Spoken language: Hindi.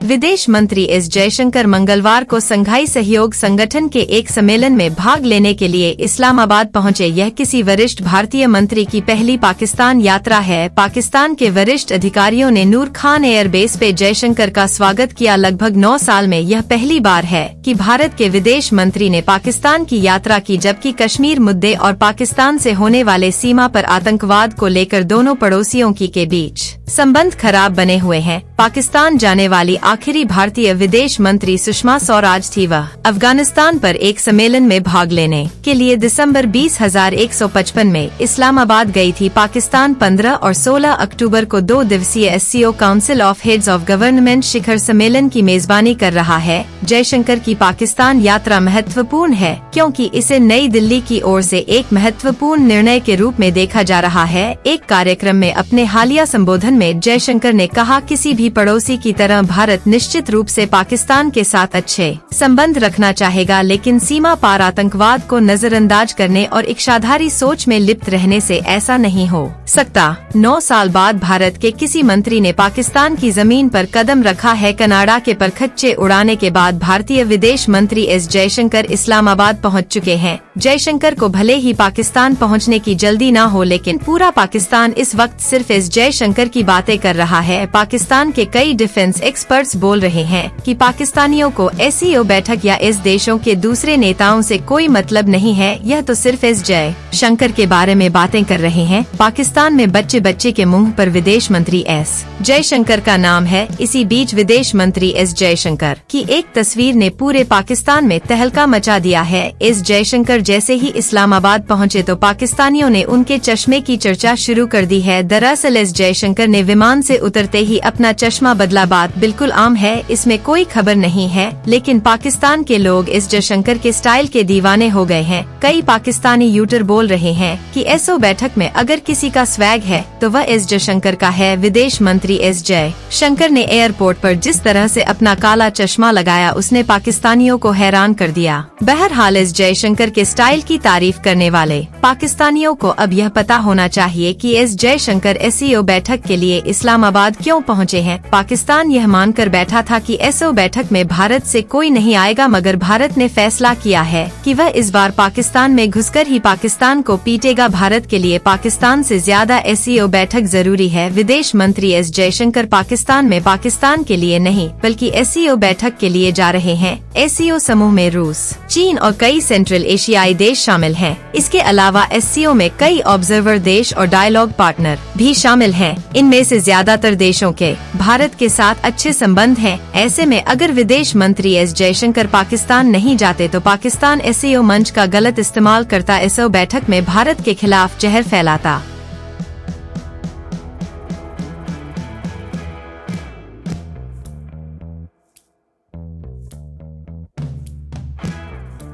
विदेश मंत्री एस जयशंकर मंगलवार को शंघाई सहयोग संगठन के एक सम्मेलन में भाग लेने के लिए इस्लामाबाद पहुंचे। यह किसी वरिष्ठ भारतीय मंत्री की पहली पाकिस्तान यात्रा है। पाकिस्तान के वरिष्ठ अधिकारियों ने नूर खान एयरबेस पे जयशंकर का स्वागत किया। लगभग 9 साल में यह पहली बार है कि भारत के विदेश मंत्री ने पाकिस्तान की यात्रा की, जबकि कश्मीर मुद्दे और पाकिस्तान से होने वाले सीमा पर आतंकवाद को लेकर दोनों पड़ोसियों के बीच संबंध खराब बने हुए हैं। पाकिस्तान जाने वाली आखिरी भारतीय विदेश मंत्री सुषमा स्वराज थी। वह अफगानिस्तान पर एक सम्मेलन में भाग लेने के लिए दिसंबर 20,155 में इस्लामाबाद गई थी। पाकिस्तान 15 और 16 अक्टूबर को 2 दिवसीय SCO council of heads of government शिखर सम्मेलन की मेजबानी कर रहा है। जयशंकर की पाकिस्तान यात्रा महत्वपूर्ण है क्योंकि इसे नई दिल्ली की ओर से एक महत्वपूर्ण निर्णय के रूप में देखा जा रहा है। एक कार्यक्रम में अपने हालिया संबोधन में जयशंकर ने कहा, किसी भी पड़ोसी की तरह भारत निश्चित रूप से पाकिस्तान के साथ अच्छे संबंध रखना चाहेगा, लेकिन सीमा पार आतंकवाद को नजरअंदाज करने और इच्छाधारी सोच में लिप्त रहने से ऐसा नहीं हो सकता। 9 साल बाद भारत के किसी मंत्री ने पाकिस्तान की जमीन पर कदम रखा है। कनाडा के परखच्चे उड़ाने के बाद भारतीय विदेश मंत्री एस जयशंकर इस्लामाबाद पहुंच चुके हैं। जयशंकर को भले ही पाकिस्तान पहुंचने की जल्दी न हो, लेकिन पूरा पाकिस्तान इस वक्त सिर्फ एस जयशंकर की बातें कर रहा है। पाकिस्तान के कई डिफेंस एक्सपर्ट्स बोल रहे हैं कि पाकिस्तानियों को SCO बैठक या इस देशों के दूसरे नेताओं से कोई मतलब नहीं है। यह तो सिर्फ एस जयशंकर के बारे में बातें कर रहे हैं। पाकिस्तान में बच्चे के मुंह पर विदेश मंत्री एस जयशंकर का नाम है। इसी बीच विदेश मंत्री एस जयशंकर की एक तस्वीर ने पूरे पाकिस्तान में तहलका मचा दिया है। एस जयशंकर जैसे ही इस्लामाबाद पहुंचे तो पाकिस्तानियों ने उनके चश्मे की चर्चा शुरू कर दी है। दरअसल एस जयशंकर ने विमान से उतरते ही अपना चश्मा बदला। बात बिल्कुल आम है, इसमें कोई खबर नहीं है, लेकिन पाकिस्तान के लोग एस जयशंकर के स्टाइल के दीवाने हो गए हैं। कई पाकिस्तानी यूटर बोल रहे हैं कि SO बैठक में अगर किसी का स्वैग है तो वह एस जयशंकर का है। विदेश मंत्री एस जयशंकर ने एयरपोर्ट पर जिस तरह से अपना काला चश्मा लगाया, उसने पाकिस्तानियों को हैरान कर दिया। बहरहाल एस जयशंकर के स्टाइल की तारीफ करने वाले पाकिस्तानियों को अब यह पता होना चाहिए कि एस जयशंकर SCO बैठक के लिए इस्लामाबाद क्यों पहुंचे हैं। पाकिस्तान यह मानकर बैठा था कि SCO बैठक में भारत से कोई नहीं आएगा, मगर भारत ने फैसला किया है कि वह इस बार पाकिस्तान में घुसकर ही पाकिस्तान को पीटेगा। भारत के लिए पाकिस्तान से ज्यादा SCO बैठक जरूरी है। विदेश मंत्री एस जयशंकर पाकिस्तान में पाकिस्तान के लिए नहीं बल्कि SCO बैठक के लिए जा रहे हैं। SCO समूह में रूस, चीन और कई सेंट्रल एशियाई देश शामिल हैं। इसके अलावा SCO में कई ऑब्जर्वर देश और डायलॉग पार्टनर भी शामिल हैं। इनमें से ज्यादातर देशों के भारत के साथ अच्छे संबंध हैं। ऐसे में अगर विदेश मंत्री एस जयशंकर पाकिस्तान नहीं जाते तो पाकिस्तान SCO मंच का गलत इस्तेमाल करता, SCO बैठक में भारत के खिलाफ जहर फैलाता।